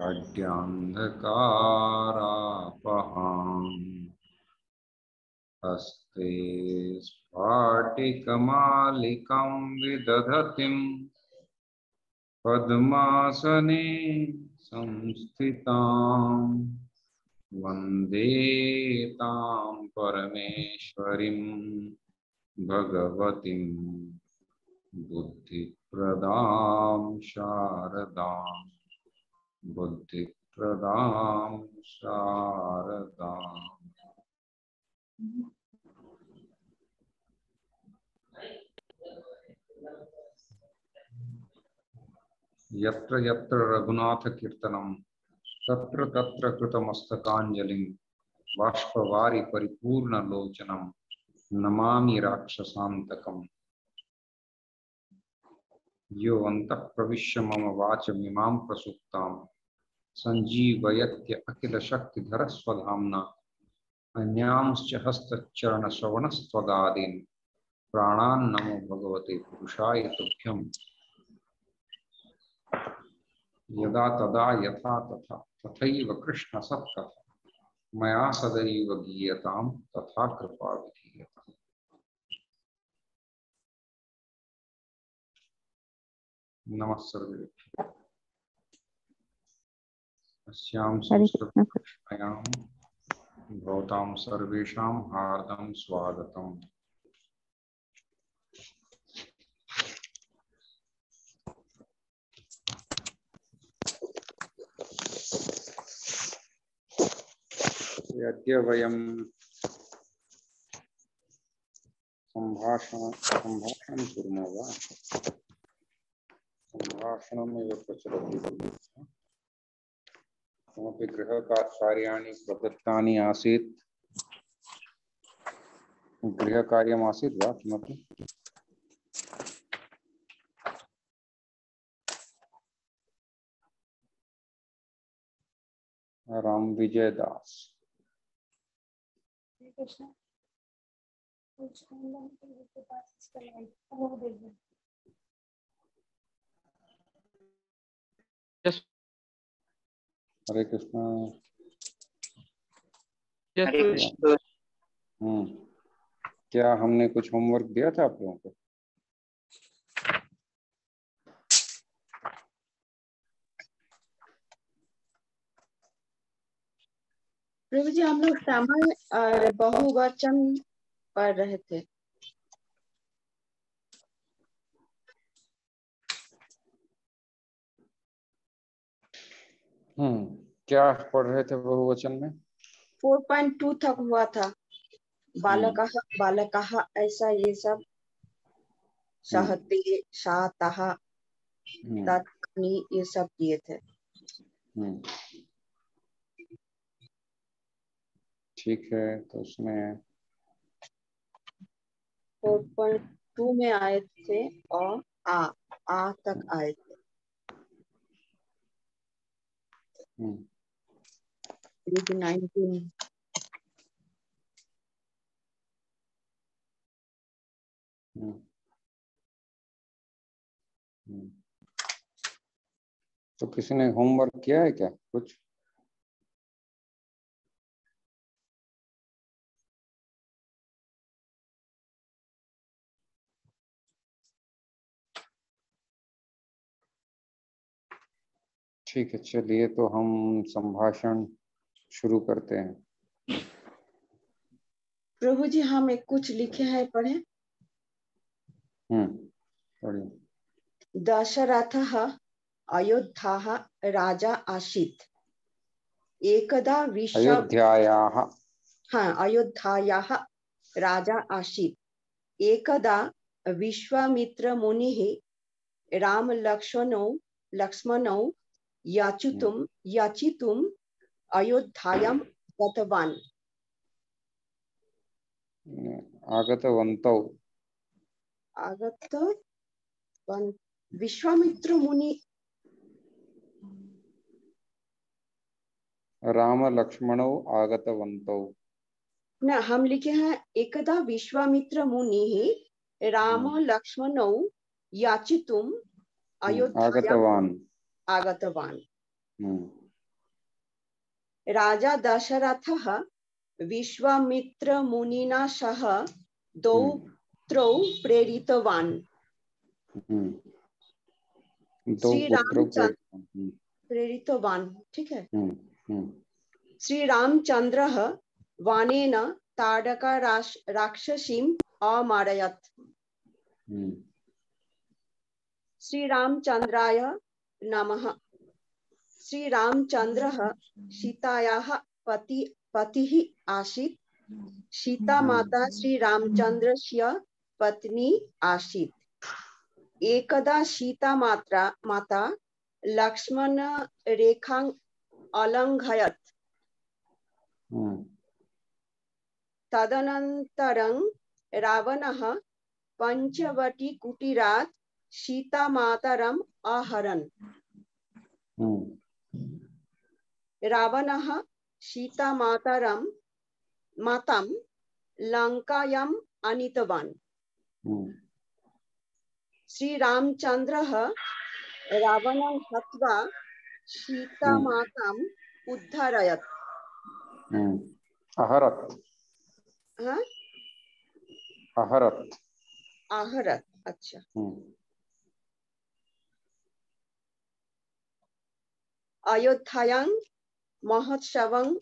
अड्यान्धकारापहाम् हस्ते स्फाटिकमालिकां विदधतीं पद्मासने संस्थितां वन्दे तां परमेश्वरीं भगवतीं बुद्धिप्रदां शारदां बुद्धिप्रदां शारदाम्। यत्र यत्र रघुनाथ कीर्तनम तत्र तत्र कृतमस्तकाञ्जलिं बाष्पवारि परिपूर्ण लोचनम नमामि राक्षसान्तकम्। यो अन्तः प्रविश्य मम वाचमिमां प्रसुप्तां सञ्जीवयत्य अखिलशक्तिधर स्वधाम्ना अन्यांश्च हस्तचरणश्रवणस्त्वगादीन् प्राणान् नमो भगवते पुरुषाय तुभ्यम्। यदा तदा यथा तथा तथैव कृष्ण सत्कथा मया सदैव गीयतां तथा कृपा विधीयताम्। नमः सर्वेभ्यः। अस्यां संस्कृतकक्षायां भवतां सर्वेषां हार्दं स्वागतम्। अद्य वयं सम्भाषणं कुर्मः वा? सम्भाषणमेव प्रचलति। किमपि गृहकार्याणि प्रदत्तानि आसीत्। गृहकार्यमासीत् वा किमपि? राम विजय दास। हरे कृष्णा। क्या हमने कुछ होमवर्क दिया था आप लोगों को? प्रभु जी, हम लोग समय बहुवचन पढ़ रहे थे। क्या पढ़ रहे थे बहुवचन में? 4.2 तक हुआ था। बालकः बालकः ऐसा ये सब सहते शातः तत्नी ये सब किए थे। ठीक है, तो उसमें 4.2 में आए थे और आ तक आए थे। 19 तो किसी ने होमवर्क किया है क्या कुछ? ठीक है, चलिए तो हम संभाषण शुरू करते हैं। प्रभु जी, हम एक कुछ लिखे हैं, पढ़े। पढ़िए। दशरथः अयोध्याः राजा आसीत्। एकदा अयोध्यायाः राजा आसीत्। एकदा विश्वामित्रमुनिः लक्ष्मणौ याचितुम् अयोध्यायां गतवान्। विश्वामित्र मुनि राम लक्ष्मणौ आगतवन्तौ। न, हम लिखे हैं एकदा विश्वामित्र मुनिः राम लक्ष्मणौ याचितुम् अयोध्यायाम् आगतवान्। राजा दशरथः विश्वामित्रमुनिना सह दौत्रो प्रेरितवान्। दो पुत्रों प्रेरितवान्, ठीक है। श्री रामचंद्रः वानेन ताडका राक्षसीम् अमारयत्। श्री रामचंद्राय नमः। श्री रामचंद्रः सीतायाः पतिः आसीत्। सीता माता श्री रामचंद्रस्य पत्नी आसीत्। एकदा सीता माता लक्ष्मण रेखां अलङ्घयत्। तदनन्तरं रावणः पंचवटी कुटीरात् सीता मातरम् आहरन्। रावणः सीता मातां लङ्कायाम् आनीतवान्। श्री रामचंद्रः रावणं हत्वा सीता माताम् उद्धारयत्। आहरत्, अच्छा। अयोध्यायां महोत्सवं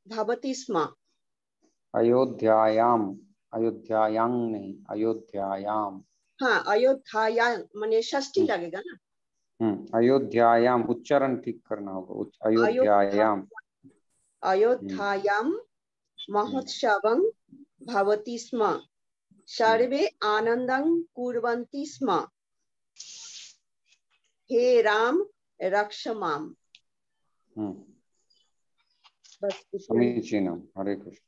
भवति स्म। अयोध्यायां हाँ, अयोध्यायां माने षष्ठी लगेगा ना। अयोध्यायां उच्चारण ठीक करना होगा। अयोध्यायां महोत्सवं भवति स्म। सर्वे आनन्दं कुर्वन्ति स्म। हे राम रक्ष माम्। समीचीनम्। हरे कृष्ण।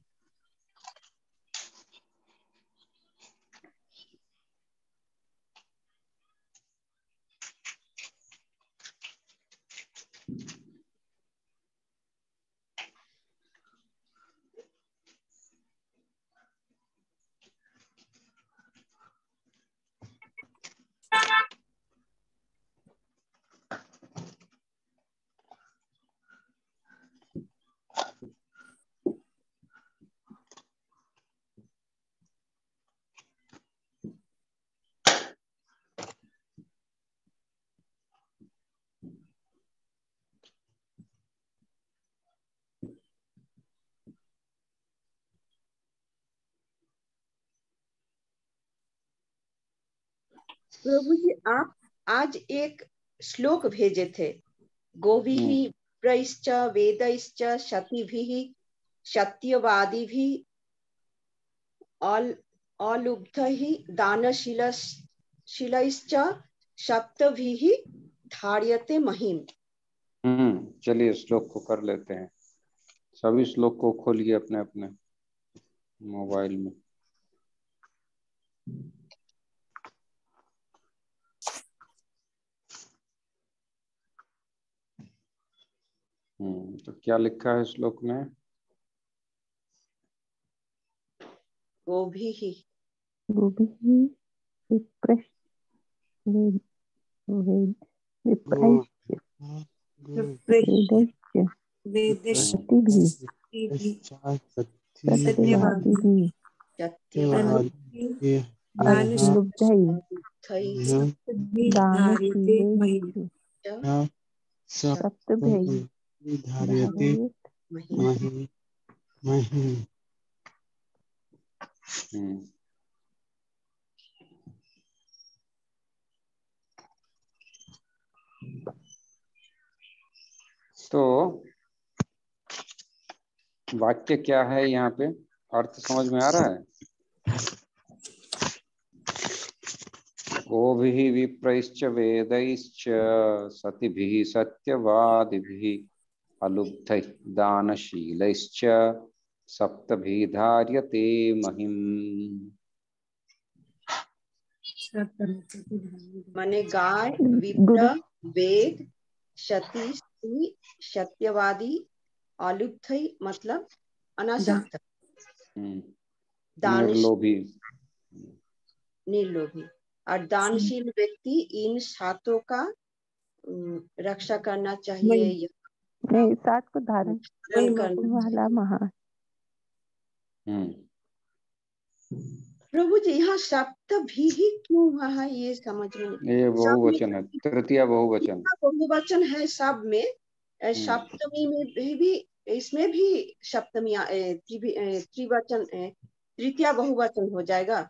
प्रभु जी, आप आज एक श्लोक भेजे थे। गोभिः प्रैश्च वेदैश्च शतिभिः सत्यवादिभिः अलुब्धैः दानशीलैश्च सप्तभिः धार्यते महिम्। चलिए श्लोक को कर लेते हैं। सभी श्लोक को खोलिए अपने अपने मोबाइल में। तो क्या लिखा है श्लोक में? गोभिः तो वाक्य क्या है यहाँ पे? अर्थ समझ में आ रहा है? गोभिः विप्रैश्च वेदैश्च सतिभिः सत्यवादिभिः अलुब्धैः दानशीलैश्च सप्तभिः धार्यते महिम्। माने गाय, विप्र, वेद, शती, सत्यवादी, अलुब्धै मतलब अनासक्त, निर्लोभी और दानशील व्यक्ति। इन सातों का रक्षा करना चाहिए। नहीं, 7 को धारण करने वाला महान। प्रभु जी, यहाँ सप्त भी ही क्यों हुआ है, ये समझ में नहीं। ये सब में बहुवचन है, तृतीया बहुवचन। बहुवचन है सब में। सप्तमी में भी, इसमें भी सप्तमी त्रिवचन तृतीया बहुवचन हो जाएगा।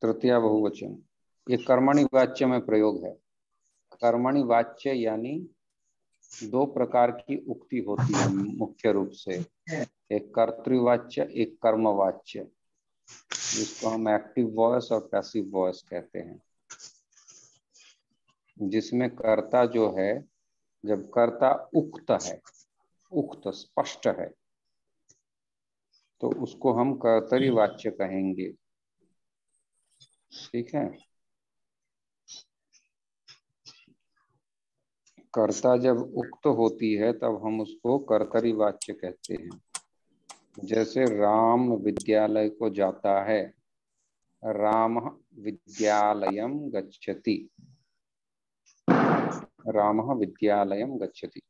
तृतीया बहुवचन ये कर्मणि वाच्य में प्रयोग है। कर्मणि वाच्य यानी 2 प्रकार की उक्ति होती है मुख्य रूप से, एक कर्तृवाच्य, एक कर्मवाच्य, जिसको हम एक्टिव वॉइस और पैसिव वॉइस कहते हैं। जिसमें कर्ता जो है, जब कर्ता उक्त है, उक्त स्पष्ट है, तो उसको हम कर्तरी वाच्य कहेंगे। ठीक है। कर्ता जब उक्त होती है तब हम उसको कर्तरी वाच्य कहते हैं। जैसे राम विद्यालय को जाता है, राम विद्यालयम गच्छति, राम विद्यालयम गच्छति।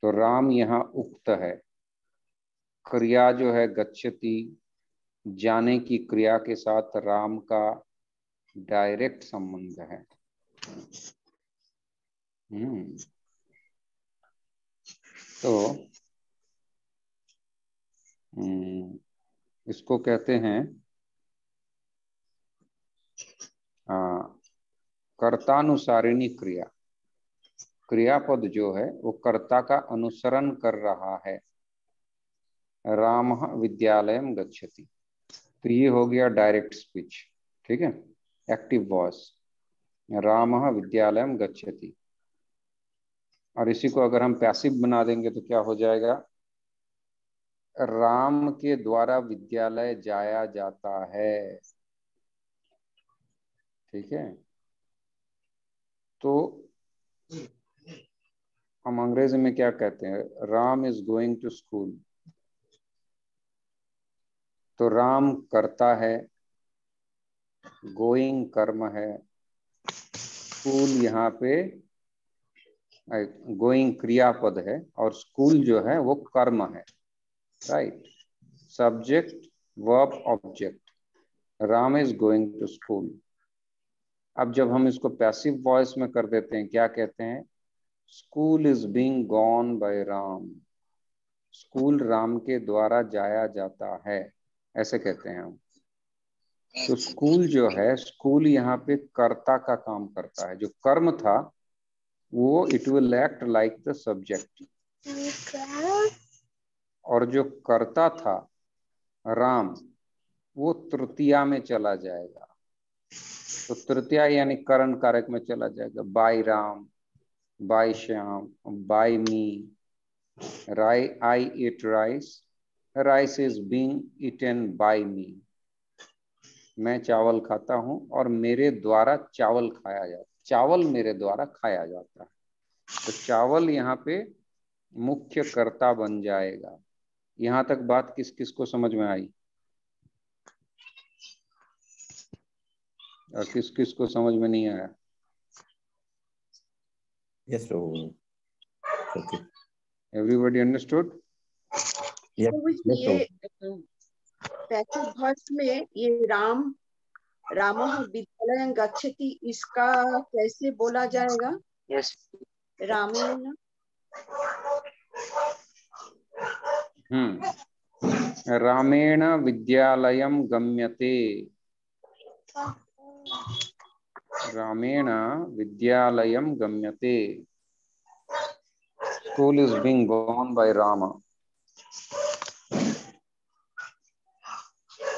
तो राम यहाँ उक्त है। क्रिया जो है गच्छति, जाने की क्रिया के साथ राम का डायरेक्ट संबंध है। तो इसको कहते हैं कर्तानुसारिणी क्रिया। क्रियापद जो है वो कर्ता का अनुसरण कर रहा है। राम विद्यालयम गच्छति, तो ये हो गया डायरेक्ट स्पीच। ठीक है, एक्टिव वॉइस, राम विद्यालयम गच्छति। और इसी को अगर हम पैसिव बना देंगे तो क्या हो जाएगा, राम के द्वारा विद्यालय जाया जाता है। ठीक है। तो हम अंग्रेजी में क्या कहते हैं, Ram is going to school. तो राम करता है, गोइंग कर्म है, स्कूल यहाँ पे गोइंग क्रियापद है, और स्कूल जो है वो कर्म है। Right, subject verb object, Ram is going to school. अब जब हम इसको पैसिव वॉइस में कर देते हैं, क्या कहते हैं, school is being gone by Ram. School Ram के द्वारा जाया जाता है, ऐसे कहते हैं हम। तो स्कूल जो है, स्कूल यहाँ पे कर्ता का काम करता है। जो कर्म था वो it will act like the subject, और जो कर्ता था राम, वो तृतीया में चला जाएगा। तो तृतीया यानी करण कारक में चला जाएगा। By Ram, by Shyam, by me, I eat rice, rice is being eaten by me. मैं चावल खाता हूं और मेरे द्वारा चावल खाया जाता है, चावल मेरे द्वारा खाया जाता है। तो चावल यहाँ पे मुख्य कर्ता बन जाएगा। यहाँ तक बात किस किस को समझ में आई और किस किस को समझ में नहीं आया? Yes, Prabhu. Okay. Everybody understood? Yes. Yes, ये पैसिव वॉइस में ये रामः विद्यालयं गच्छति, इसका कैसे बोला जाएगा? यस, रामेण। रामेण विद्यालयं गम्यते। रामेण विद्यालयं गम्यते। School is being gone by Rama.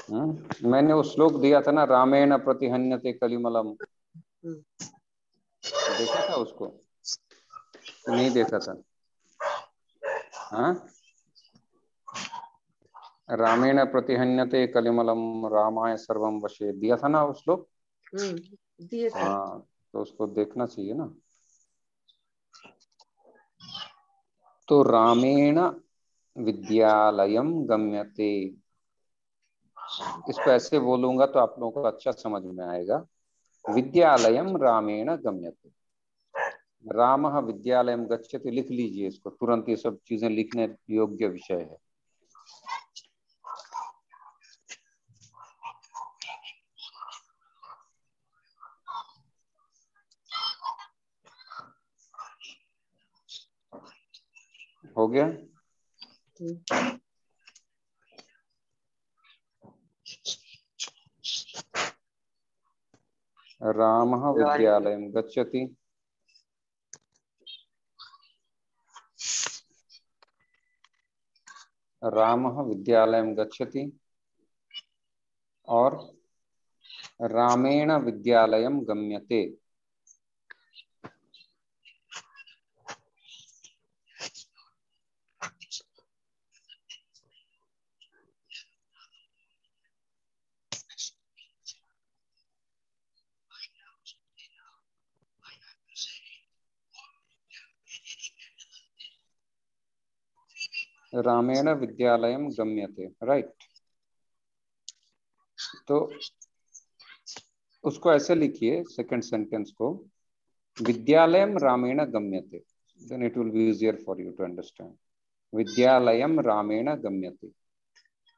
मैंने वो श्लोक दिया था ना, रामेण प्रतिहन्यते कलिमलम। देखा था उसको? नहीं देखा था? हाँ, रामेण प्रतिहन्यते कलिमलम रामाय सर्वम वशे, दिया था ना वो श्लोक? दिए थे। हाँ, तो उसको देखना चाहिए ना। तो रामेण विद्यालयम गम्यते, इसको ऐसे बोलूंगा तो आप लोगों को अच्छा समझ में आएगा। विद्यालयम रामेण गम्यते। रामः विद्यालयम गच्छति, लिख लीजिए इसको तुरंत, ये सब चीजें लिखने योग्य विषय है। हो गया? रामः विद्यालयं गच्छति। रामः विद्यालयं गच्छति और रामेण विद्यालयं गम्यते। रामेण विद्यालयं गम्यते, राइट। तो उसको ऐसे लिखिए सेकंड सेंटेंस को, विद्यालयम रामेण गम्यते, then it will be easier for you to understand. Vidyalayam रामेण गम्यते,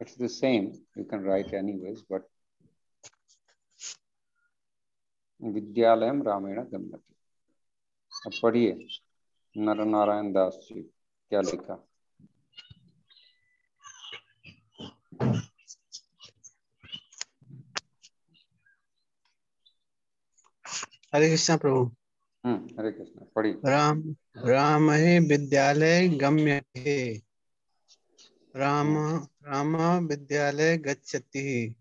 it's the same, you can write anyways, but Vidyalayam रामेण गम्यते। अब पढ़िए नर नारायण दास जी क्या लिखा। हरे कृष्णा प्रभु। हरे कृष्णा, पढ़िए। राम ही विद्यालय गम्यते। राम विद्यालय गच्छति।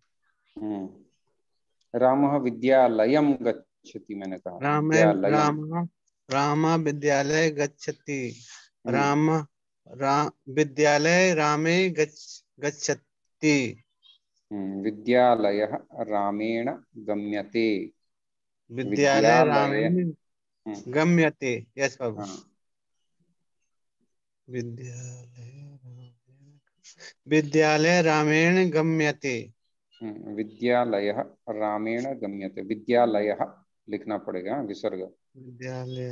रामः विद्यालयम गच्छति, मैंने कहा राम विद्यालय गच्छति। विद्यालय रामे गच्छति। विद्यालयः रामेण गम्यते। विद्यालय रामेण गम्यते। यस बाबू। विद्यालय रामेण गम्यते। विद्यालयः रामेण गम्यते, विद्यालयः लिखना पड़ेगा, विसर्ग। विद्यालय।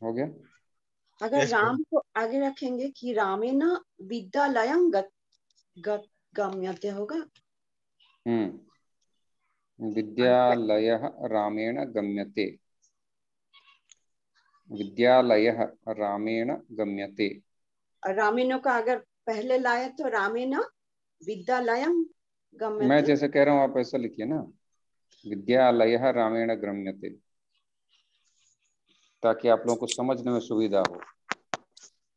हो गया? अगर राम को आगे रखेंगे कि रामेण विद्यालयं गम्यते होगा। विद्यालयः रामेण गम्यते, विद्यालयः रामेण गम्यते। रामेण का अगर पहले लाए तो रामेण विद्यालयं गम्यते। मैं जैसे कह रहा हूँ आप ऐसा लिखिए ना, विद्यालयः रामेण गम्यते, ताकि आप लोगों को समझने में सुविधा हो,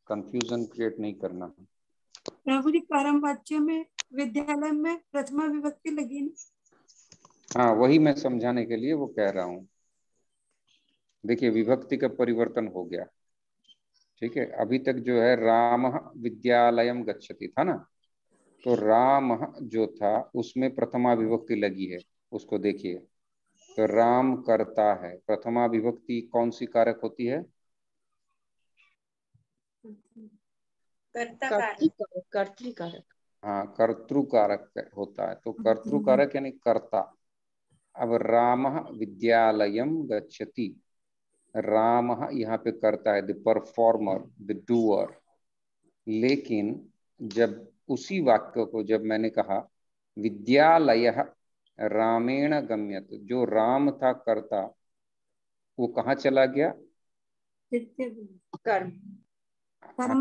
कंफ्यूजन क्रिएट नहीं करना। प्रभु जी परम वाच्य में विद्यालय में प्रथमा विभक्ति लगी ना। हाँ, वही मैं समझाने के लिए वो कह रहा हूँ। देखिए विभक्ति का परिवर्तन हो गया, ठीक है। अभी तक जो है रामः विद्यालयम गच्छति था ना, तो रामः जो था उसमें प्रथमा विभक्ति लगी है, उसको देखिए। तो राम करता है, प्रथमा विभक्ति कौन सी कारक होती है? कर्तृकारक। हाँ, कर्तृकारक होता है। तो कर्तृकारक यानी कर्ता। अब रामः विद्यालयम गच्छति, रामः यहाँ पे करता है, द परफॉर्मर, द डूअर। लेकिन जब उसी वाक्य को जब मैंने कहा विद्यालयः रामेण गम्यते, जो राम था कर्ता वो कहाँ चला गया?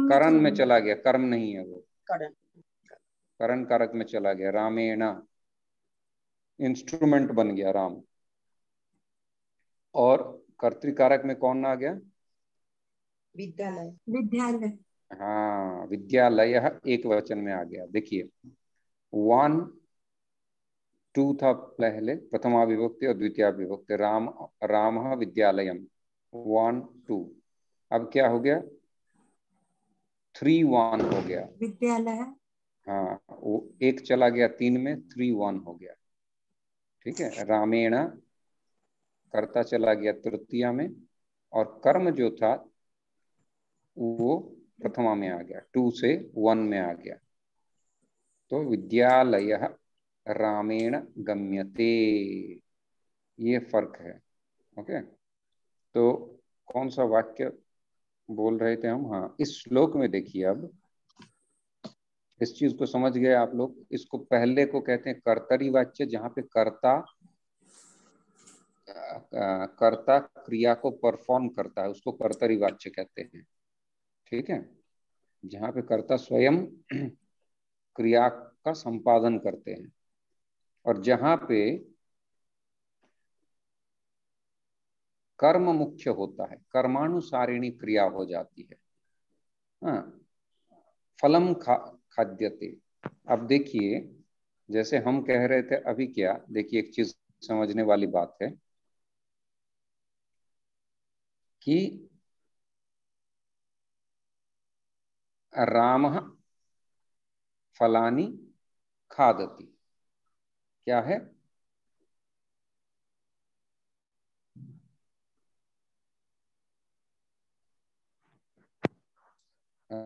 करण में चला गया, कर्म नहीं है वो, करण कारक में चला गया। रामेण इंस्ट्रूमेंट बन गया राम। और कर्तृकारक में कौन आ गया? विद्यालय। हाँ, विद्यालयः एक वचन में आ गया। देखिए 1 2 था पहले, प्रथमा विभक्ति और द्वितीय विभक्ति। रामः विद्यालयम 1 2। अब क्या हो गया? 3 1 हो गया, विद्यालय। हाँ, वो एक चला गया 3 में, 3 1 हो गया, ठीक है। रामेण कर्ता चला गया तृतीया में, और कर्म जो था वो प्रथमा में आ गया, 2 से 1 में आ गया। तो विद्यालयः रामेण गम्यते, ये फर्क है। ओके, तो कौन सा वाक्य बोल रहे थे हम? हाँ, इस श्लोक में देखिए, अब इस चीज को समझ गए आप लोग। इसको पहले को कहते हैं कर्तरी वाच्य, जहाँ पे कर्ता क्रिया को परफॉर्म करता है, उसको कर्तरी वाच्य कहते हैं। ठीक है, जहाँ पे कर्ता स्वयं क्रिया का संपादन करते हैं, और जहाँ पे कर्म मुख्य होता है, कर्मानुसारिणी क्रिया हो जाती है। हाँ, फलम खाद्यते। अब देखिए, जैसे हम कह रहे थे अभी, क्या देखिए, एक चीज समझने वाली बात है कि रामः फलानि खादति, क्या है?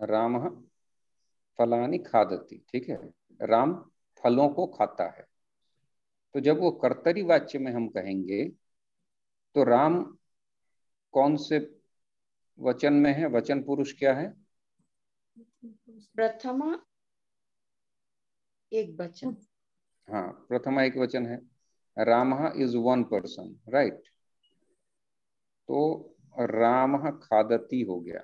रामः फलानि खादति, ठीक है, राम फलों को खाता है। तो जब वो कर्तरी वाच्य में हम कहेंगे तो राम कौन से वचन में है? वचन पुरुष क्या है? प्रथमा एक वचन। हाँ, प्रथमा एक वचन है। रामः इज 1 पर्सन, राइट? तो रामः खादति हो गया,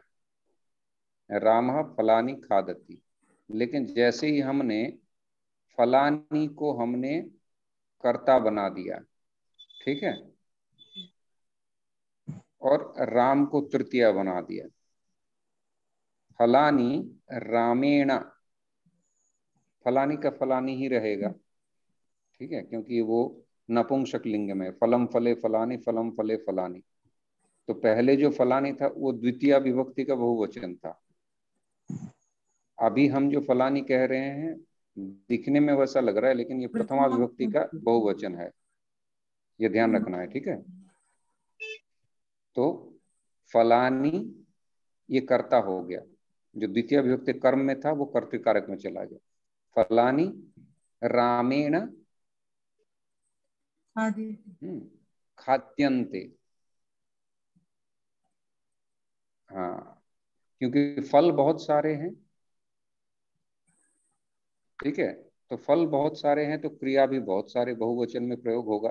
रामः फलानि खादति। लेकिन जैसे ही हमने फलानी को हमने कर्ता बना दिया, ठीक है, और राम को तृतीया बना दिया, फलानी रामेण, फलानी का फलानी ही रहेगा, ठीक है, क्योंकि वो नपुंसक लिंग में, फलम फले फलानी, फलम फले फलानी। तो पहले जो फलानी था वो द्वितीय विभक्ति का बहुवचन था। अभी हम जो फलानी कह रहे हैं, दिखने में वैसा लग रहा है, लेकिन ये प्रथमा विभक्ति का बहुवचन है, ये ध्यान रखना है, ठीक है। तो फलानी ये कर्ता हो गया, जो द्वितीय विभक्ति कर्म में था वो कर्तृकारक में चला गया। फलानी रामेण खाद्यन्ते, हाँ, क्योंकि फल बहुत सारे हैं, ठीक है, तो फल बहुत सारे हैं तो क्रिया भी बहुत सारे बहुवचन में प्रयोग होगा।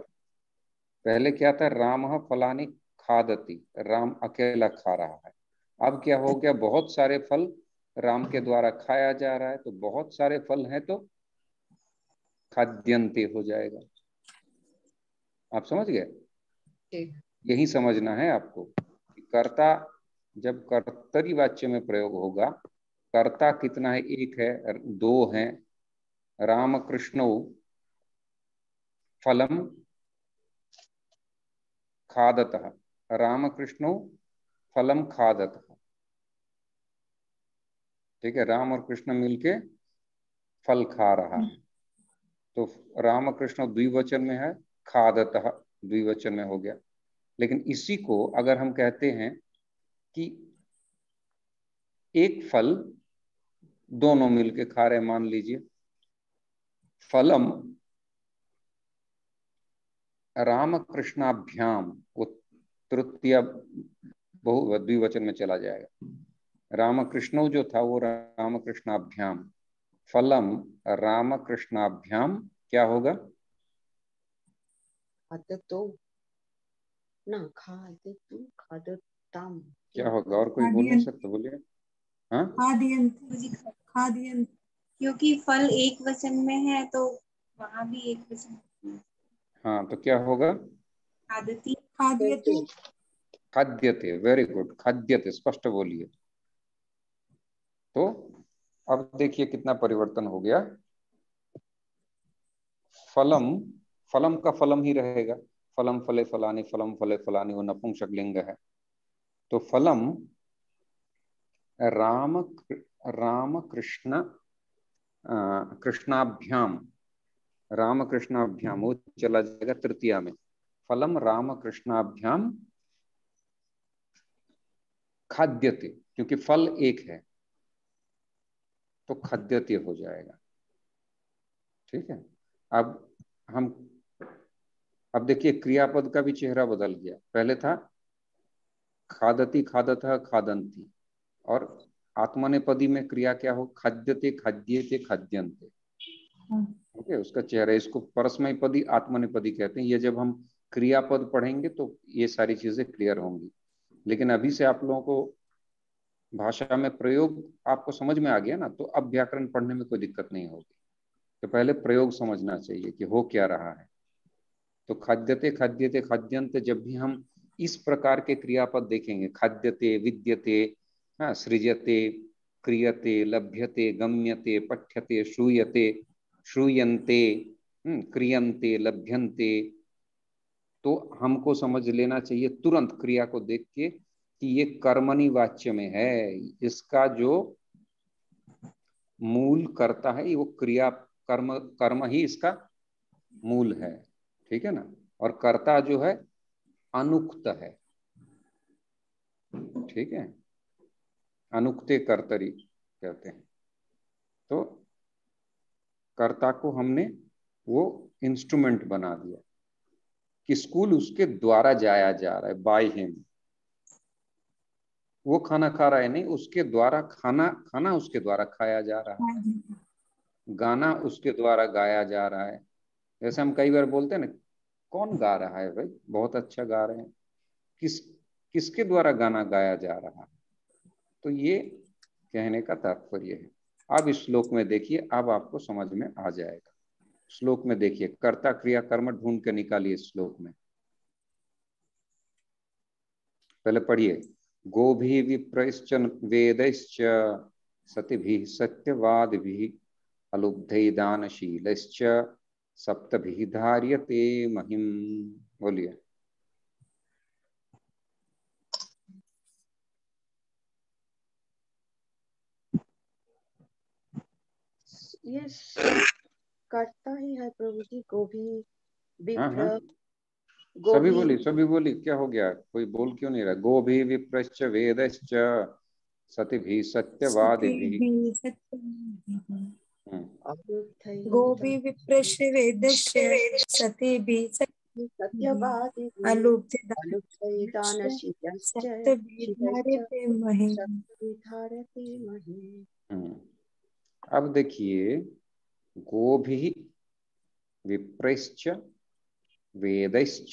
पहले क्या था? रामः फलानि खादति, राम अकेला खा रहा है। अब क्या हो गया? बहुत सारे फल राम के द्वारा खाया जा रहा है, तो बहुत सारे फल हैं तो खाद्यन्ते हो जाएगा। आप समझ गए? यही समझना है आपको कि कर्ता जब कर्तरी वाच्य में प्रयोग होगा, कर्ता कितना है? एक है, 2 है। रामकृष्णौ फलम खादतः, रामकृष्णौ फलम खादतः, ठीक है, राम और कृष्ण मिलके फल खा रहा है। तो रामकृष्ण द्विवचन में है, खादतः द्विवचन में हो गया। लेकिन इसी को अगर हम कहते हैं कि एक फल दोनों मिलके खा रहे, मान लीजिए फलम रामकृष्णाभ्याम, वो तृतीय बहु द्विवचन में चला जाएगा। रामकृष्णो जो था वो रामकृष्णाभ्याम, फलम रामकृष्णाभ्याम क्या होगा? खादतो ना, खादतो खादताम क्या होगा? और कोई बोल नहीं सकता, बोलिए। हाँ, खाद्यंत, क्योंकि फल एक वचन में है तो वहां भी एक वचन। हाँ, तो क्या होगा? खादती, खाद्यते, खाद्यते, वेरी गुड, खाद्यते, स्पष्ट बोलिए। तो अब देखिए कितना परिवर्तन हो गया। फलम, फलम का फलम ही रहेगा, फलम फले फलानी, फलम फले फलानी, वो नपुंसक लिंग है। तो फलम राम राम कृष्ण कृष्णाभ्याम, राम कृष्णाभ्याम वो चला जाएगा तृतीया में। फलम राम कृष्णाभ्याम खाद्यते, क्योंकि फल एक है, तो खाद्यते हो जाएगा। ठीक है। अब देखिए क्रियापद का भी चेहरा बदल गया। पहले था खादती खादतः खादंती, और आत्मनेपदी में क्रिया क्या हो, खाद्यते खाद्येते खाद्यन्ते। ओके, उसका चेहरा, इसको परस्मैपदी आत्मनेपदी कहते हैं। ये जब हम क्रियापद पढ़ेंगे तो ये सारी चीजें क्लियर होंगी। लेकिन अभी से आप लोगों को भाषा में प्रयोग आपको समझ में आ गया ना, तो अब व्याकरण पढ़ने में कोई दिक्कत नहीं होगी। तो पहले प्रयोग समझना चाहिए कि हो क्या रहा है। तो खाद्यते खाद्यते खाद्यंत, जब भी हम इस प्रकार के क्रियापद देखेंगे, खाद्यते, विद्यते, हाँ, सृजते, क्रियते, लभ्यते, गम्यते, पठ्यते, श्रूयते, श्रूयन्ते, क्रियन्ते, लभ्यन्ते, तो हमको समझ लेना चाहिए तुरंत क्रिया को देख के कि ये कर्मणि वाच्य में है। इसका जो मूल कर्ता है वो क्रिया, कर्म, कर्म ही इसका मूल है। ठीक है ना। और कर्ता जो है अनुक्त है। ठीक है, अनुक्ते कर्तरी कहते हैं। तो कर्ता को हमने वो इंस्ट्रूमेंट बना दिया कि स्कूल उसके द्वारा जाया जा रहा है, बाय हिम। वो खाना खा रहा है नहीं, उसके द्वारा खाना, खाना उसके द्वारा खाया जा रहा है, गाना उसके द्वारा गाया जा रहा है। जैसे हम कई बार बोलते हैं ना, कौन गा रहा है भाई, बहुत अच्छा गा रहे हैं, किसके द्वारा गाना गाया जा रहा है। तो ये कहने का तात्पर्य है। अब इस श्लोक में देखिए, अब आपको समझ में आ जाएगा। श्लोक में देखिए, कर्ता क्रिया कर्म ढूंढ के निकालिए श्लोक में। पहले पढ़िए, गोभी विप्रश्च वेदैश्च सतिभिः सत्यवादिभिः अलुब्धै दानशीलैश्च सप्तभिः धार्यते महिम। बोलिए। ये करता ही है प्रभु जी, गोभी, हाँ हाँ, विप्र, सभी गोभी। बोली, सभी बोली। क्या हो गया, कोई बोल क्यों नहीं रहा? गोभी विप्रश्च वेदैश्च सतिभिः सत्यवादिभिः। गोभी विप्रश्य वेदस्य सतिभिः सत्यवादी अलुप्तदानशीलश्च सप्तभिर्धार्यते महिम्। सप्तभिर्धार्यते महिम्। अब देखिए, गोभी विप्रश्च वेदैश्च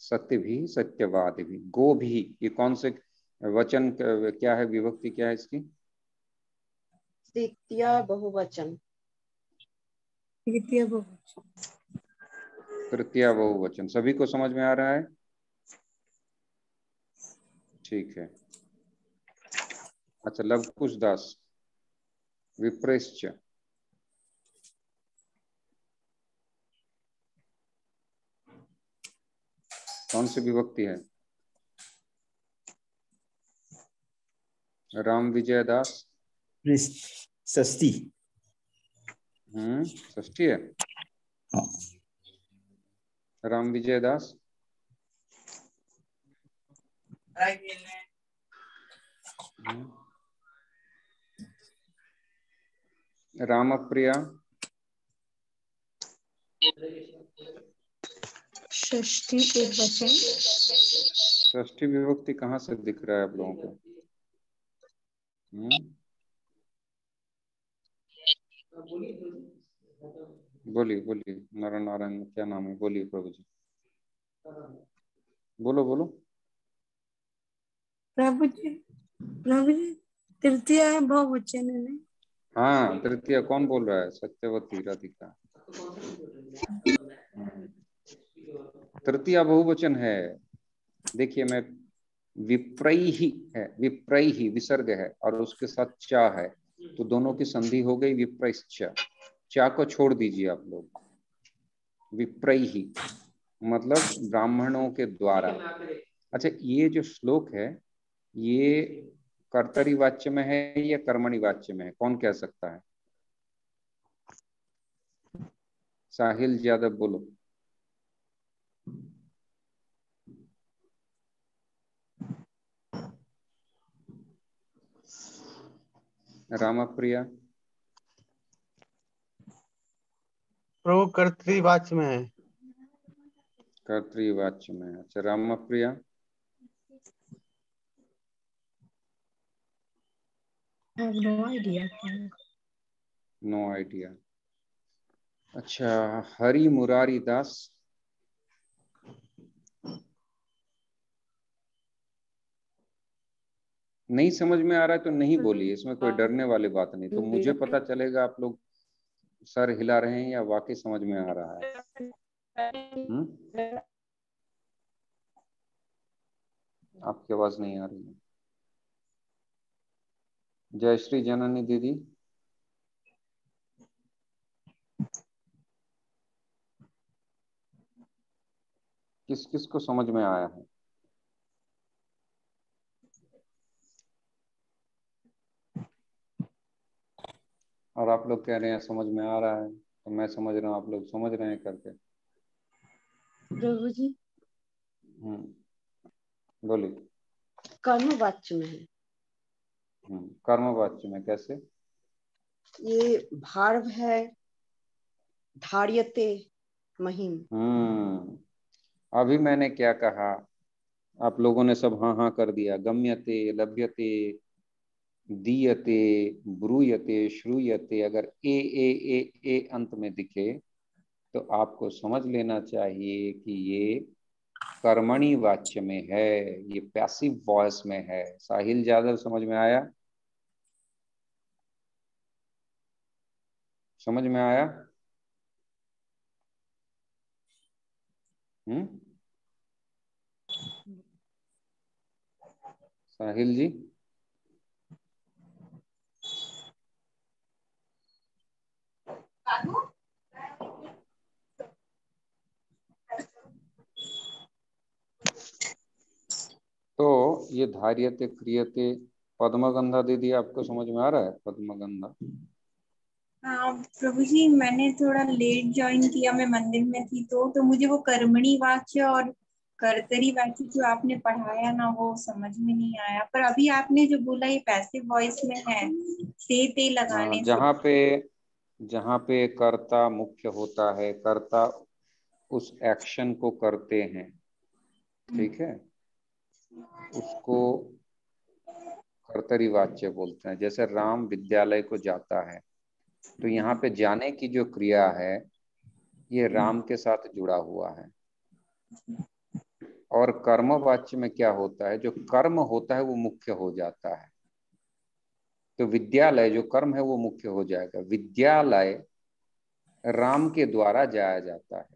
सत्यभिः सत्यवादिभिः। गोभी, ये कौन से वचन, क्या है, विभक्ति क्या है इसकी? तृतीया बहुवचन। तृतीय बहुवचन। तृतीया बहुवचन। सभी को समझ में आ रहा है? ठीक है। अच्छा, लवकुश दास, विप्रश्च कौन सी विभक्ति है? राम विजय दास, षष्ठी। षष्ठी है। हाँ। राम विजय दास, राम प्रिया, षष्ठी एक वचन। षष्ठी विभक्ति कहाँ से दिख रहा है आप लोगों को? बोलिए बोलिए, नारायण नारायण क्या नाम है, बोलिए प्रभु जी, बोलो बोलो। प्रभु जी तृतीय है बहुवचन है ना? हाँ, तृतीय कौन बोल रहा है? सत्यवती राधिका। तृतीय बहुवचन है। देखिए, मैं विप्रैहि है, विप्रैहि विसर्ग है और उसके साथ चा है, तो दोनों की संधि हो गई विप्रैश्च। चा को छोड़ दीजिए आप लोग। विप्रैहि मतलब ब्राह्मणों के द्वारा। अच्छा, ये जो श्लोक है, ये कर्तरी वाच्य में है या कर्मणि वाच्य में है, कौन कह सकता है? साहिल यादव बोलो। रामप्रिया प्रभु कर्तृवाच्य में है। कर्तृवाच्य में। अच्छा, Rampriya no idea. No idea. अच्छा, हरि मुरारी दास नहीं समझ में आ रहा है तो नहीं बोलिए, इसमें कोई डरने वाली बात नहीं। तो मुझे पता चलेगा आप लोग सर हिला रहे हैं या वाकई समझ में आ रहा है। आपकी आवाज नहीं आ रही है। जयश्री जननी दीदी, किस किस को समझ में आया है? और आप लोग कह रहे हैं समझ में आ रहा है, तो मैं समझ रहा हूँ आप लोग समझ रहे हैं करके। प्रभु जी बोलिए। कर्मवाच्य में है। कर्मवाच्य में कैसे? ये भार्व है धार्यते महिम। अभी मैंने क्या कहा, आप लोगों ने सब हाँ हाँ कर दिया। गम्यते, लभ्यते, दीयते, ब्रूयते, श्रूयते, अगर ए अंत में दिखे तो आपको समझ लेना चाहिए कि ये कर्मणि वाच्य में है, ये पैसिव वॉइस में है। साहिल यादव समझ में आया? समझ में आया? साहिल जी, तो ये धार्यते, क्रियते, पद्मगंधा दीदी आपको समझ में आ रहा है? पद्मगंधा हाँ प्रभु जी, मैंने थोड़ा लेट ज्वाइन किया, मैं मंदिर में थी तो मुझे वो कर्मणी वाच्य और कर्तरी वाच्य जो आपने पढ़ाया ना वो समझ में नहीं आया। पर अभी आपने जो बोला ये पैसिव वॉइस में है, से ते लगाने से। जहाँ पे कर्ता मुख्य होता है, कर्ता उस एक्शन को करते हैं, ठीक है, उसको कर्तरी वाच्य बोलते हैं। जैसे राम विद्यालय को जाता है, तो यहाँ पे जाने की जो क्रिया है ये राम के साथ जुड़ा हुआ है। और कर्म वाच्य में क्या होता है, जो कर्म होता है वो मुख्य हो जाता है। तो विद्यालय जो कर्म है वो मुख्य हो जाएगा। विद्यालय राम के द्वारा जाया जाता है,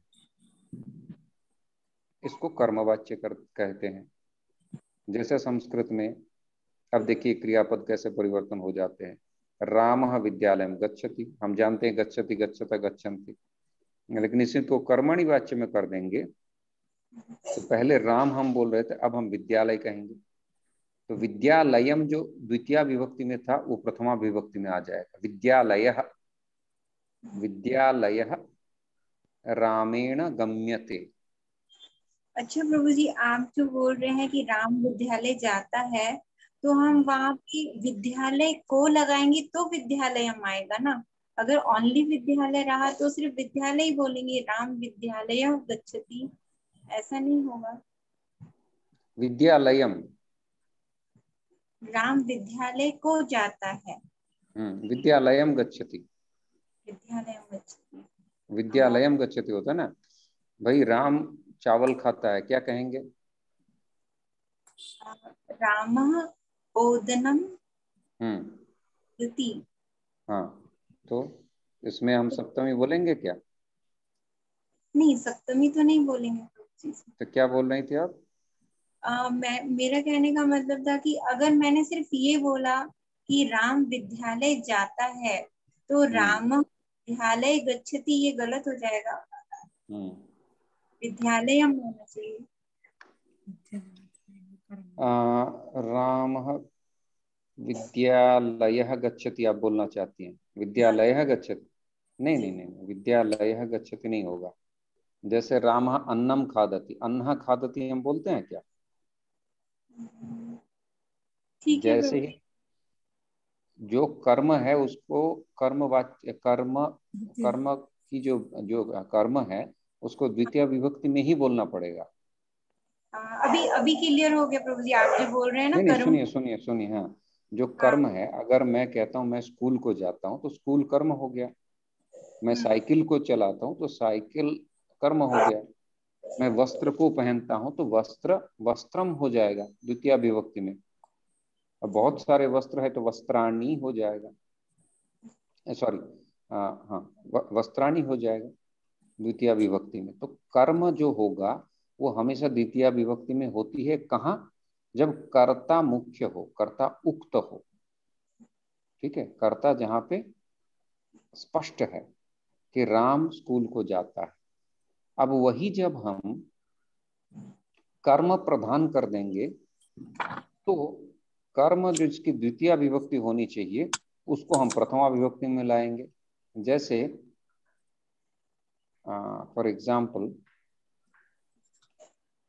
इसको कर्मवाच्य कहते हैं। जैसे संस्कृत में अब देखिए क्रियापद कैसे परिवर्तन हो जाते हैं। रामः विद्यालयम गच्छति, हम जानते हैं गच्छति, गच्छता, गच्छन्ति, लेकिन इसी को कर्मणि वाच्य में कर देंगे तो पहले राम हम बोल रहे थे, अब हम विद्यालय कहेंगे। तो विद्यालयम जो द्वितीय विभक्ति में था वो प्रथमा विभक्ति में आ जाएगा। विद्यालयः, विद्यालयः रामेण गम्यते। अच्छा प्रभु जी, आप जो बोल रहे हैं कि राम विद्यालय जाता है, तो हम वहाँ पे विद्यालय को लगाएंगे तो विद्यालय हम आएगा ना। अगर ओनली विद्यालय रहा तो सिर्फ विद्यालय ही बोलेंगे, राम विद्यालय गच्छति, ऐसा नहीं होगा। विद्यालयम, राम विद्यालय को जाता है। विद्यालयम गच्छति, विद्यालय गच्छति, विद्यालयम गच्छति होता है ना। भाई राम चावल खाता है, क्या कहेंगे? रामः ओदनम कृति। हाँ, तो इसमें हम सप्तमी बोलेंगे क्या? नहीं, सप्तमी तो नहीं बोलेंगे। तो क्या बोल रही थी आप? मेरा कहने का मतलब था कि अगर मैंने सिर्फ ये बोला कि राम विद्यालय जाता है तो राम विद्यालय गच्छति, ये गलत हो जाएगा। विद्यालय हम होना चाहिए। राम विद्यालयः गच्छति आप बोलना चाहती हैं? विद्यालयः गच्छति नहीं नहीं नहीं, विद्यालयः गच्छति नहीं होगा। जैसे रामः अन्नम खादति, अन्नः खादति हम बोलते हैं क्या? ठीक है जैसे प्रभु। ही जो कर्म है उसको कर्म की जो जो कर्म है उसको द्वितीय विभक्ति में ही बोलना पड़ेगा। अभी अभी क्लियर हो गया प्रभु जी, आप जो बोल रहे हैं ना नहीं, कर्म। सुनिए। हाँ, जो कर्म है, अगर मैं कहता हूँ मैं स्कूल को जाता हूँ तो स्कूल कर्म हो गया। मैं साइकिल को चलाता हूँ तो साइकिल कर्म हो गया। मैं वस्त्र को पहनता हूँ तो वस्त्र वस्त्रम हो जाएगा द्वितीय विभक्ति में। अब बहुत सारे वस्त्र है तो वस्त्राणी हो जाएगा, सॉरी, हाँ, वस्त्राणी हो जाएगा द्वितीय विभक्ति में। तो कर्म जो होगा वो हमेशा द्वितीय विभक्ति में होती है। कहाँ? जब कर्ता मुख्य हो, कर्ता उक्त हो। ठीक है, कर्ता जहाँ पे स्पष्ट है कि राम स्कूल को जाता है। अब वही जब हम कर्म प्रधान कर देंगे तो कर्म जो इसकी द्वितीय विभक्ति होनी चाहिए उसको हम प्रथमा विभक्ति में लाएंगे। जैसे फॉर एग्जाम्पल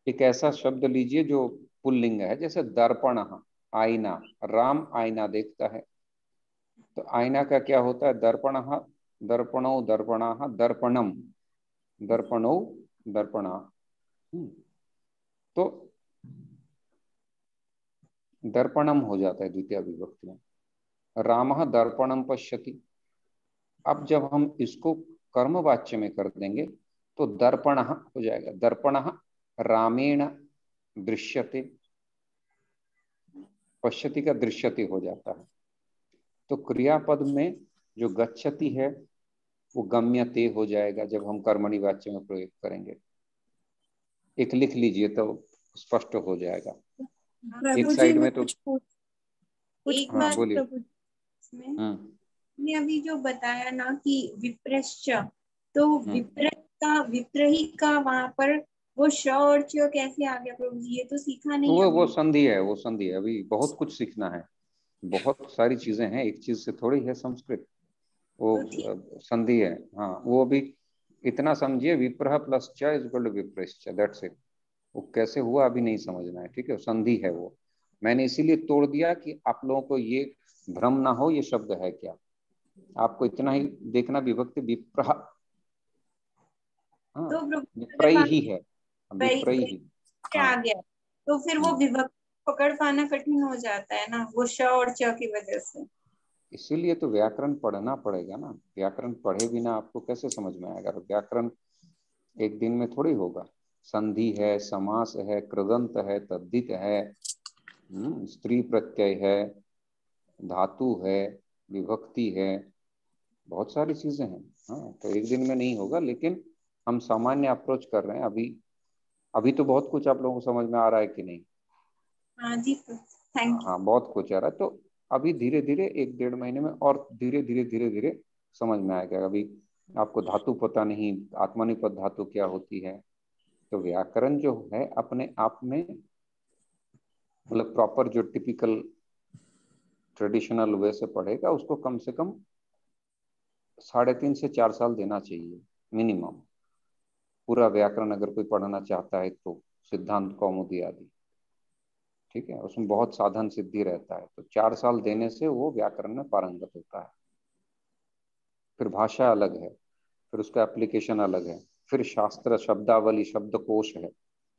एक ऐसा शब्द लीजिए जो पुल्लिंग है, जैसे दर्पण, आईना। राम आईना देखता है तो आईना का क्या होता है? दर्पण, दर्पणो दर्पणा, दर्पणम, दर्पणो दर्पणा। तो दर्पणम हो जाता है द्वितीय विभक्ति में। रामः दर्पणम पश्यति। अब जब हम इसको कर्मवाच्य में कर देंगे तो दर्पण हो जाएगा। दर्पण रामेण दृश्यते, पश्यति का दृश्यते हो जाता है। तो क्रियापद में जो गच्छति है वो गम्यते हो जाएगा जब हम कर्मणि वाच्य में प्रयोग करेंगे। एक लिख लीजिए तो स्पष्ट हो जाएगा। एक साइड में तो एक हाँ, बात बोलिए। प्रभु ने अभी जो बताया ना कि विप्रश्च, तो विप्रही का वहां पर वो श और च कैसे आ गया प्रभु जी? ये तो सीखा नहीं वो अभी। संधि है, वो संधि है। अभी बहुत कुछ सीखना है, बहुत सारी चीजें हैं, एक चीज से थोड़ी है संस्कृत। वो तो ठीक। संधि है। हाँ, वो भी इतना समझिए, विप्रह प्लस च इज इक्वल टू विप्रश्च, दैट्स इट। वो कैसे हुआ अभी नहीं समझना है, ठीक है? संधि है वो। मैंने इसीलिए तोड़ दिया कि आप लोगों को ये भ्रम ना हो ये शब्द है क्या। आपको इतना ही देखना, विभक्ति विप्रह, हाँ, तो प्रभु विप्रय ही है, विप्रय ही। क्या हाँ, आ गया तो फिर वो विभक्ति पकड़ पाना कठिन हो जाता है ना, वो श और च की वजह से। इसीलिए तो व्याकरण पढ़ना पड़ेगा ना। व्याकरण पढ़े बिना आपको कैसे समझ में आएगा? व्याकरण एक दिन में थोड़ी होगा। संधि है, समास है, कृदंत है, तद्धित है, स्त्री प्रत्यय है, धातु है, विभक्ति है, बहुत सारी चीजें हैं। हाँ, तो एक दिन में नहीं होगा, लेकिन हम सामान्य अप्रोच कर रहे हैं अभी। अभी तो बहुत कुछ आप लोगों को समझ में आ रहा है कि नहीं? हाँ जी, थैंक यू। हाँ, बहुत कुछ आ रहा है। तो अभी धीरे धीरे 1-1.5 महीने में और धीरे धीरे धीरे धीरे समझ में आएगा। अभी आपको धातु पता नहीं, आत्मनिपद धातु क्या होती है। तो व्याकरण जो है अपने आप में, मतलब प्रॉपर जो टिपिकल ट्रेडिशनल वे से पढ़ेगा उसको कम से कम 3.5 से 4 साल देना चाहिए मिनिमम। पूरा व्याकरण अगर कोई पढ़ना चाहता है तो सिद्धांत कौमुदी आदि, ठीक है, उसमें बहुत साधन सिद्धि रहता है। तो 4 साल देने से वो व्याकरण में पारंगत होता है। फिर भाषा अलग है, फिर उसका एप्लीकेशन अलग है। फिर शास्त्र, शब्दावली, शब्दकोश है।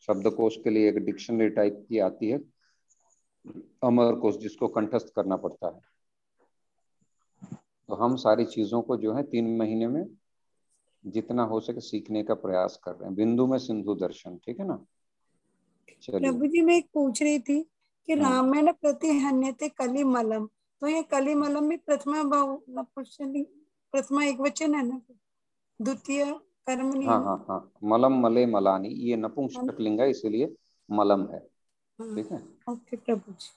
शब्दकोश के लिए एक डिक्शनरी टाइप की आती है, अमरकोश, जिसको कंठस्थ करना पड़ता है। तो हम सारी चीजों को जो है 3 महीने में जितना हो सके सीखने का प्रयास कर रहे हैं। बिंदु में सिंधु दर्शन, ठीक है ना? चलिए। प्रभु जी मैं एक पूछ रही थी कि रामेण प्रति हन्यते कलिमलम, तो ये कलिमलम में प्रथमा प्रथमा एक वचन है ना, द्वितीय कर्म नहीं हाँ है ना? हाँ हाँ, मलम मले मलानी, ये नपुंसकलिंग है इसीलिए मलम है, ठीक है। ओके प्रभु जी।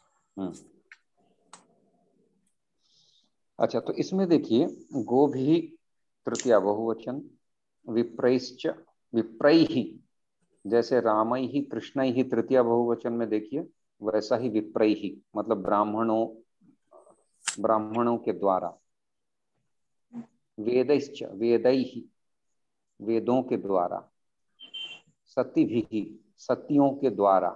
अच्छा, तो इसमें देखिए, गो भी तृतीया बहुवचन, विप्रैश्च, विप्रैहि, जैसे रामई ही कृष्णई ही तृतीया बहुवचन में देखिए, वैसा ही विप्रैहि मतलब ब्राह्मणों, ब्राह्मणों के द्वारा। वेदैश्च, वेदैहि वेदों के द्वारा। सती भी, सतियों के द्वारा।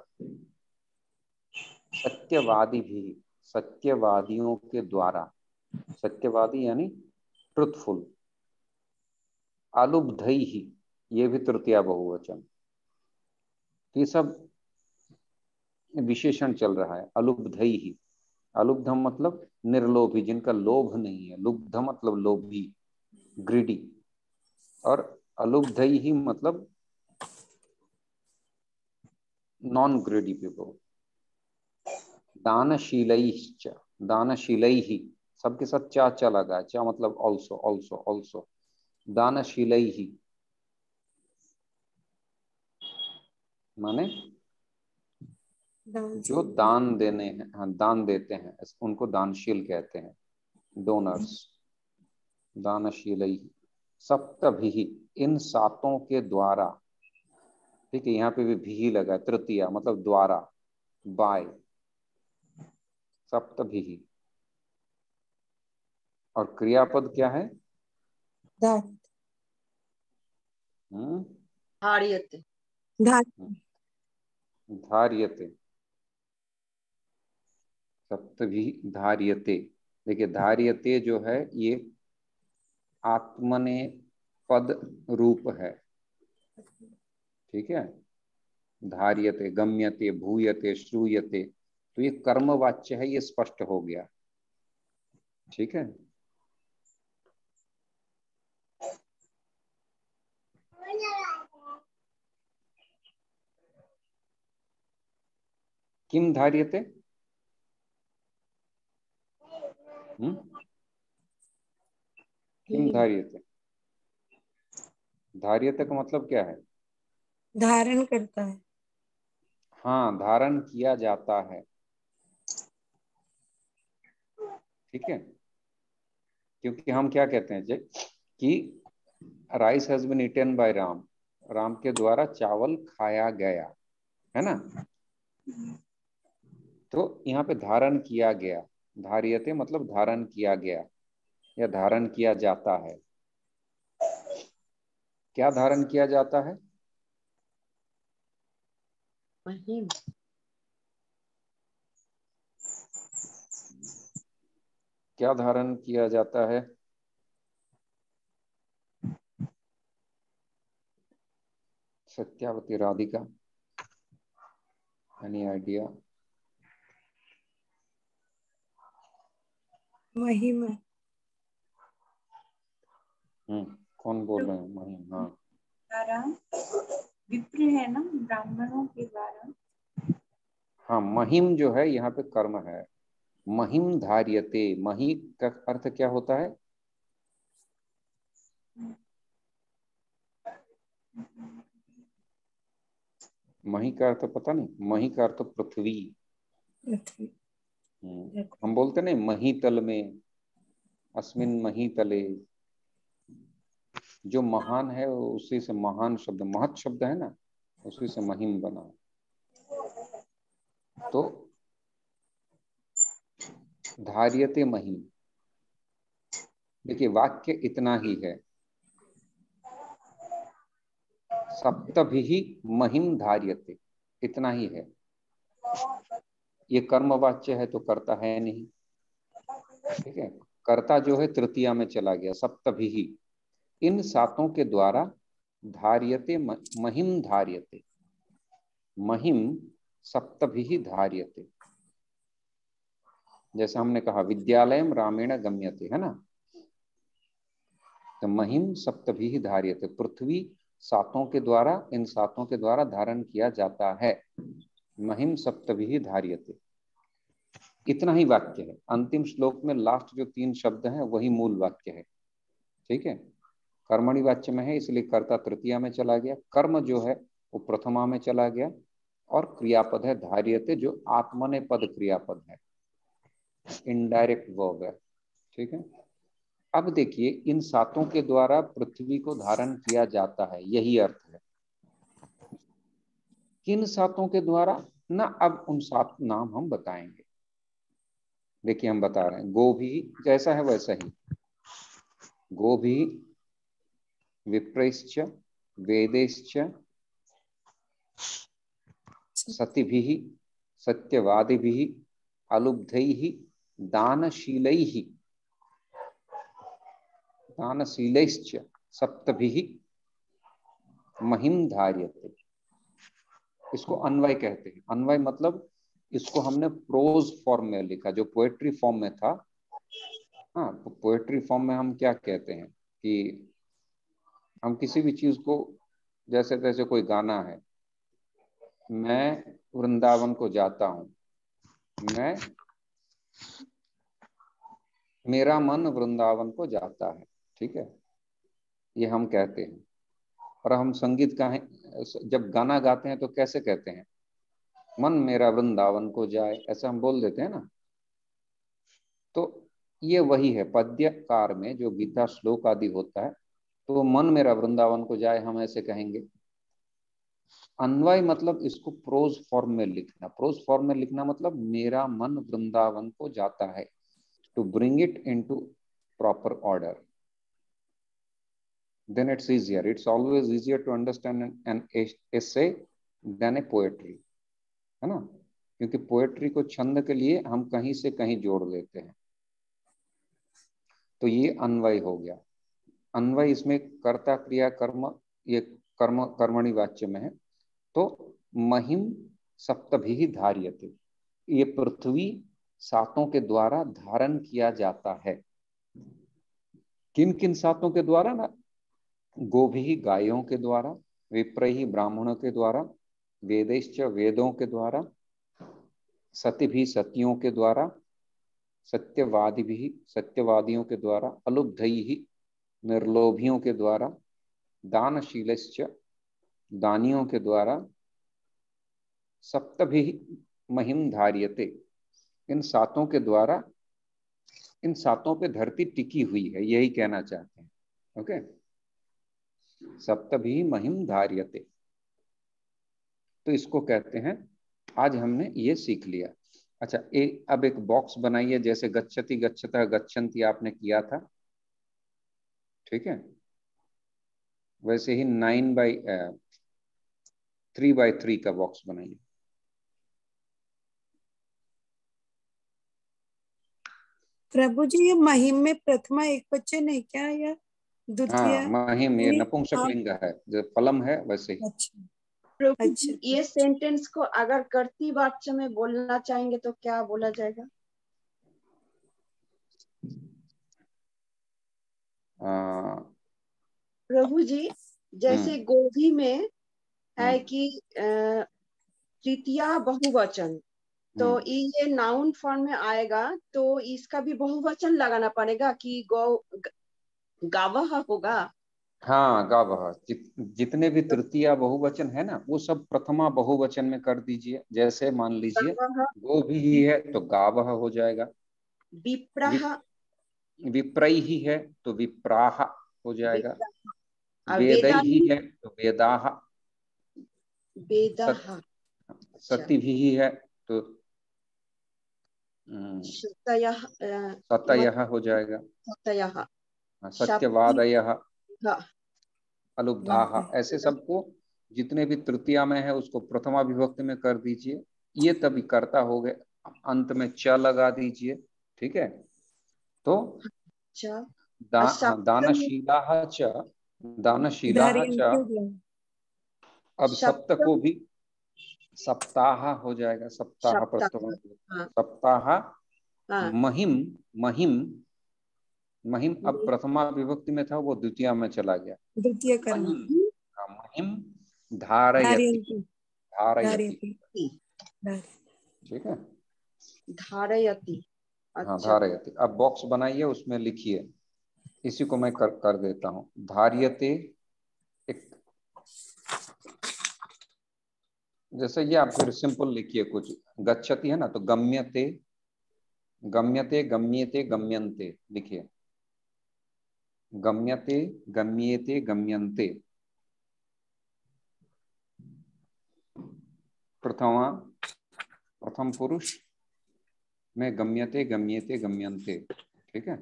सत्यवादी भी, सत्यवादियों के द्वारा। सत्यवादी यानी ट्रुथफुल। अलुब्धैहि, ये भी तृतीया बहुवचन। ये सब विशेषण चल रहा है। अलुब्धैहि, अलुब्धम मतलब निर्लोभी, जिनका लोभ नहीं है। लुब्ध मतलब लोभी, ग्रीडी। और अलुब्धैहि मतलब नॉन ग्रीडी पीपल। दानशीलैश्च, दानशीलैहि, सबके साथ चा चा लगा। चा मतलब ऑल्सो, ऑल्सो, ऑल्सो। दानशीलैहि माने जो दान देने हैं, हाँ दान देते हैं, उनको दानशील कहते हैं, डोनर्स। दानशीलैहि सप्तभिः, इन सातों के द्वारा। ठीक है, यहाँ पे भी भी लगा, तृतीया मतलब द्वारा, बाय। सप्तभिः। और क्रियापद क्या है? धार्यते, धार्यते। सप्तभिः धार्यते। देखिए धार्यते जो है ये आत्मने पद रूप है। ठीक है, धार्यते, गम्यते, भूयते, श्रूयते, तो ये कर्मवाच्य है, ये स्पष्ट हो गया। ठीक है, किम धार्यते? किम धार्यते? धार्यते का मतलब क्या है? धारण करता है। हाँ, धारण किया जाता है। ठीक है, क्योंकि हम क्या कहते हैं कि rice has been eaten by Ram, Ram के द्वारा चावल खाया गया, है ना। तो यहाँ पे धारण किया गया, धार्यते मतलब धारण किया गया या धारण किया जाता है। क्या धारण किया जाता है? महिम, क्या धारण किया जाता है? Satyawati, Radhika, any idea? महिमा। कौन बोल रहे हैं? महिम, हाँ। द्वारा, विप्र है ना, ब्राह्मणों के द्वारा। हाँ, महिम जो है यहाँ पे कर्म है। महिम धार्यते, मही का अर्थ क्या होता है? मही का अर्थ पता नहीं? मही का अर्थ पृथ्वी। हम बोलते नहीं महीतल में, अस्मिन महीतले। जो महान है उसी से महान शब्द, महत शब्द है ना, उसी से महिम बना। तो धार्यते महिम, देखिए वाक्य इतना ही है। सप्तभिः महिम धार्यते, इतना ही है। ये कर्मवाच्य है तो कर्ता है नहीं। ठीक है, कर्ता जो है तृतीया में चला गया। सप्तभिः, इन सातों के द्वारा, धार्यते महिम धार्यते, महिम सप्तभिः धार्यते। जैसे हमने कहा विद्यालयम रामेण गम्यते, है ना। तो महिम सप्तभिः धार्यते, पृथ्वी सातों के द्वारा, इन सातों के द्वारा धारण किया जाता है। महिम सप्तभिः धार्यते, इतना ही वाक्य है। अंतिम श्लोक में लास्ट जो 3 शब्द हैं वही मूल वाक्य है। ठीक है, कर्मणि वाच्य में है इसलिए कर्ता तृतीया में चला गया, कर्म जो है वो प्रथमा में चला गया, और क्रियापद है धार्यते जो आत्मने पद क्रियापद है, इनडायरेक्ट वर्ब है। ठीक है, अब देखिए इन सातों के द्वारा पृथ्वी को धारण किया जाता है, यही अर्थ है। किन सातों के द्वारा ना, अब उन 7 नाम हम बताएंगे। देखिए हम बता रहे हैं, गोभी जैसा है वैसा ही, गोभी, विप्रैश्च, वेदैश्च, सतिभिः, सत्यवादिभिः, अलुब्धैः, दानशीलैः, दानशीलैश्च सप्तभिः महिम धार्यते। इसको अन्वय कहते हैं। अन्वय मतलब इसको हमने प्रोज फॉर्म में लिखा, जो पोएट्री फॉर्म में था। हाँ, तो पोएट्री फॉर्म में हम क्या कहते हैं कि हम किसी भी चीज को, जैसे तैसे कोई गाना है, मैं वृंदावन को जाता हूँ, मेरा मन वृंदावन को जाता है, ठीक है, ये हम कहते हैं। और हम संगीत का जब गाना गाते हैं तो कैसे कहते हैं, मन मेरा वृंदावन को जाए, ऐसा हम बोल देते हैं ना। तो ये वही है, पद्यकार में जो गीता श्लोक आदि होता है, तो मन मेरा वृंदावन को जाए हम ऐसे कहेंगे। अन्वय मतलब इसको प्रोज फॉर्म में लिखना। प्रोज फॉर्म में लिखना मतलब मेरा मन वृंदावन को जाता है, to bring it into proper order, then it's easier. It's always easier to understand an essay than a poetry, है ना, क्योंकि पोएट्री को छंद के लिए हम कहीं से कहीं जोड़ देते हैं। तो ये अन्वय हो गया। अन्वय इसमें कर्ता क्रिया कर्म, ये कर्मणि वाच्य में है। तो महिम सप्तभिः धार्यते, ये पृथ्वी सातों के द्वारा धारण किया जाता है। किन किन सातों के द्वारा ना, गोभी गायों के द्वारा, विप्रही ब्राह्मणों के द्वारा, वेदैश्च वेदों के द्वारा, सति भी सतियों के द्वारा, सत्यवादी भी सत्यवादियों के द्वारा, अलुब्धई निर्लोभियों के द्वारा, दानशीलश्च दानियों के द्वारा, सप्तभी महिम धार्यते, इन सातों के द्वारा, इन सातों पे धरती टिकी हुई है, यही कहना चाहते हैं। ओके, सप्तभी महिम धार्यते, तो इसको कहते हैं। आज हमने ये सीख लिया। अच्छा, अब एक बॉक्स बनाइए, जैसे गच्छति गच्छतः गच्छन्ति आपने किया था, ठीक है, वैसे ही 3x3 का बॉक्स बनाइए। प्रभु जी, ये महिम में प्रथमा एक वचन है क्या या द्वितीय? हाँ, महिम ये नपुंसकलिंग है, जो फलम है वैसे ही। अच्छा प्रभु अच्छा। जी, ये सेंटेंस को अगर कर्ती वाच्य में बोलना चाहेंगे तो क्या बोला जाएगा? प्रभु जी, जैसे गोभी में है कि तृतीया बहुवचन, तो ये नाउन फॉर्म में आएगा, तो इसका भी बहुवचन लगाना पड़ेगा कि गावह होगा। हाँ, गावह, जितने भी तृतीया बहुवचन है ना, वो सब प्रथमा बहुवचन में कर दीजिए। जैसे मान लीजिए गो भी ही है तो गावह हो जाएगा, विप्रई ही है तो विप्राह हो जाएगा, वेदै ही है तो वेदाह, सती भी ही है तो सतयः हो जाएगा, सत्यवादयः, अलुब्धाः, ऐसे सबको जितने भी तृतीया में है उसको प्रथमा विभक्ति में कर दीजिए। ये तभी कर्ता हो गए। अंत में च लगा दीजिए, ठीक है। तो दानशीलाः च, दानशीलाः च, अब सप्त को भी सप्ताह हो जाएगा, सप्ताह प्रथमा, सप्ताह। महिम, महिम, महिम अब प्रथमा विभक्ति में था, वो द्वितीय में चला गया, द्वितीय कर्म। महिम धारयति, धारयति, ठीक है, धारयति। हाँ, धारयति। अब बॉक्स बनाइए, उसमें लिखिए, इसी को मैं कर देता हूँ। धार्यते, एक जैसे ये आप फिर सिंपल लिखिए कुछ। गच्छति है ना, तो गम्यते, गम्यते, गम्येते, गम्यन्ते लिखिए। गम्यते, गम्येते, गम्यन्ते, प्रथम पुरुष में गम्यते, गम्येते, गम्यन्ते, ठीक है।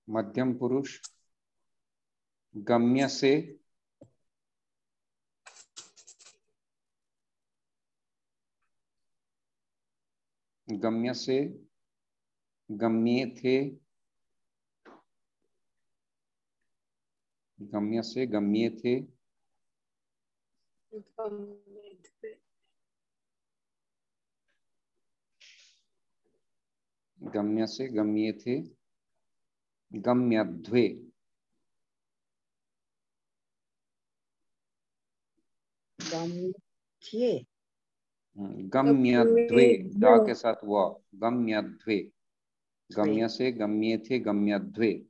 मध्यम पुरुष गम्य से, गम्य से, गम्ये थे, गम्य से गम्ये थे, गम्य से गम्ये थे, गम्यध्वे, गम्ये गम्यध्वे, दा के साथ व, गम्यध्वे, गम्य से गम्ये थे, गम्यध्वे।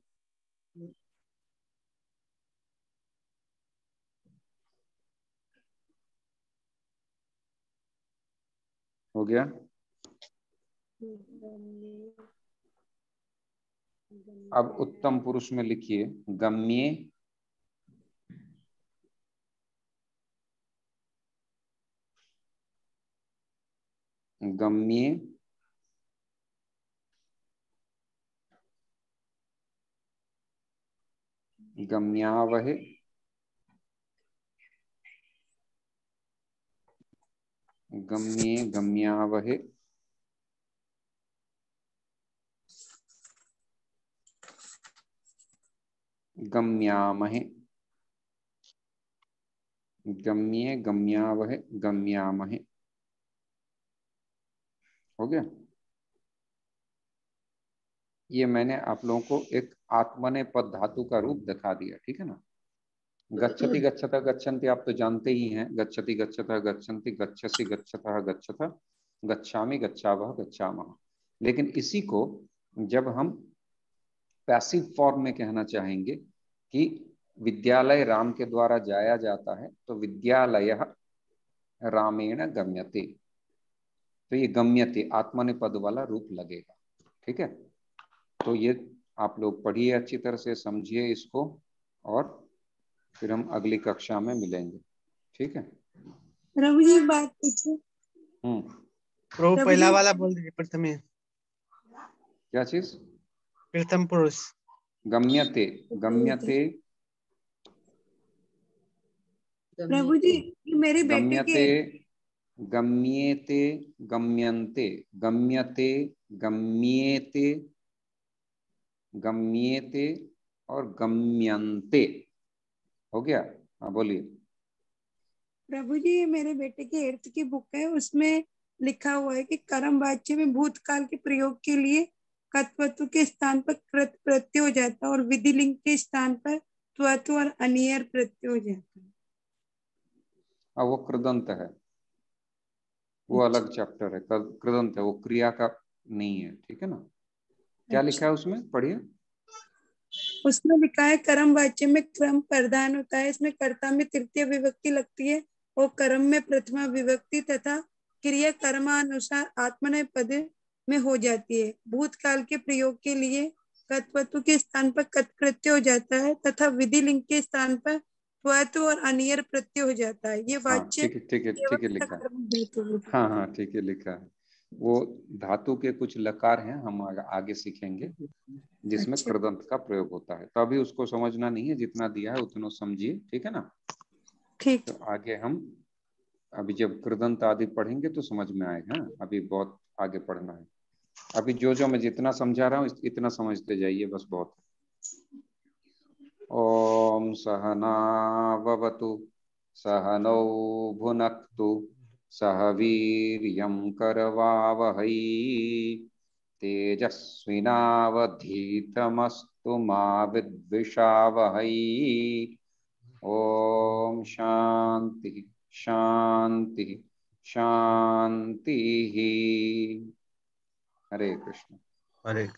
हो गया? अब उत्तम पुरुष में लिखिए गम्ये, गम्ये, गम्यावहे, गम्ये, गम्यावहे, गम्यामहे, गम्ये, गम्यावहे, गम्यामहे। हो गया? ये मैंने आप लोगों को एक आत्मनेपद धातु का रूप दिखा दिया, ठीक है ना। गच्छति गच्छता गच्छन्ति आप तो जानते ही हैं, गच्छति गच्छता गच्छन्ति, गच्छसि गच्छतः गच्छथ, गच्छामि गच्छावः गच्छामः। लेकिन इसी को जब हम पैसिव फॉर्म में कहना चाहेंगे कि विद्यालय राम के द्वारा जाया जाता है, तो विद्यालयः रामेण गम्यते, तो ये गम्यते आत्मनेपद वाला रूप लगेगा, ठीक है। तो ये आप लोग पढ़िए, अच्छी तरह से समझिए इसको, और फिर हम अगली कक्षा में मिलेंगे, ठीक है। प्रभु जी एक बात पूछो। प्रभु पहला वाला बोल दीजिए, प्रथम। क्या चीज? प्रथम पुरुष गम्यते, गम्यते, प्रभु जी मेरे बेटे के गम्यते, गम्येते, गम्यन्ते, गम्यते, गम्येते, गम्येते और गम्यन्ते। हो गया? हाँ बोलिए। प्रभु जी मेरे बेटे की 8th की बुक है, उसमें लिखा हुआ है कि कर्म वाच्य में भूतकाल के प्रयोग के लिए कत्वत्व के स्थान पर कृत प्रत्यय हो जाता है और विधिलिंग के स्थान पर त्वत्व और अनियर प्रत्यय हो जाता है। हाँ वो कृदंत है, वो अलग चैप्टर है, कृदंत है, वो क्रिया का नहीं है, ठीक है ना। क्या लिखा है उसमें, पढ़िए। उसमें लिखा है कर्म वाच्य में क्रम प्रधान होता है, इसमें कर्ता में तृतीय विभक्ति लगती है और कर्म में प्रथमा विभक्ति तथा क्रिया कर्मानुसार आत्मनेपद में हो जाती है। भूतकाल के प्रयोग के लिए कत्वत्व के स्थान पर कत्कृत्य हो जाता है तथा विधि लिंग के स्थान पर त्वत्व और अनियर प्रत्यय हो जाता है। ये वाच्य ठीक है लिखा है। हाँ हाँ ठीक है लिखा है। वो धातु के कुछ लकार हैं, हम आगे सीखेंगे जिसमें कृदंत का प्रयोग होता है, तो अभी उसको समझना नहीं है, जितना दिया है उतना समझिए, ठीक है ना। ठीक। तो आगे हम अभी जब कृदंत आदि पढ़ेंगे तो समझ में आएगा, अभी बहुत आगे पढ़ना है। अभी जो मैं जितना समझा रहा हूँ इतना समझते जाइए, बस बहुत। ओम सहना भवतु सहनौ भुनक्तु सह वीर्यं करवावहै तेजस्विनावधीतमस्तु मा विद्विषावहै। ओम शांति शांति शांति। हरे कृष्ण। हरे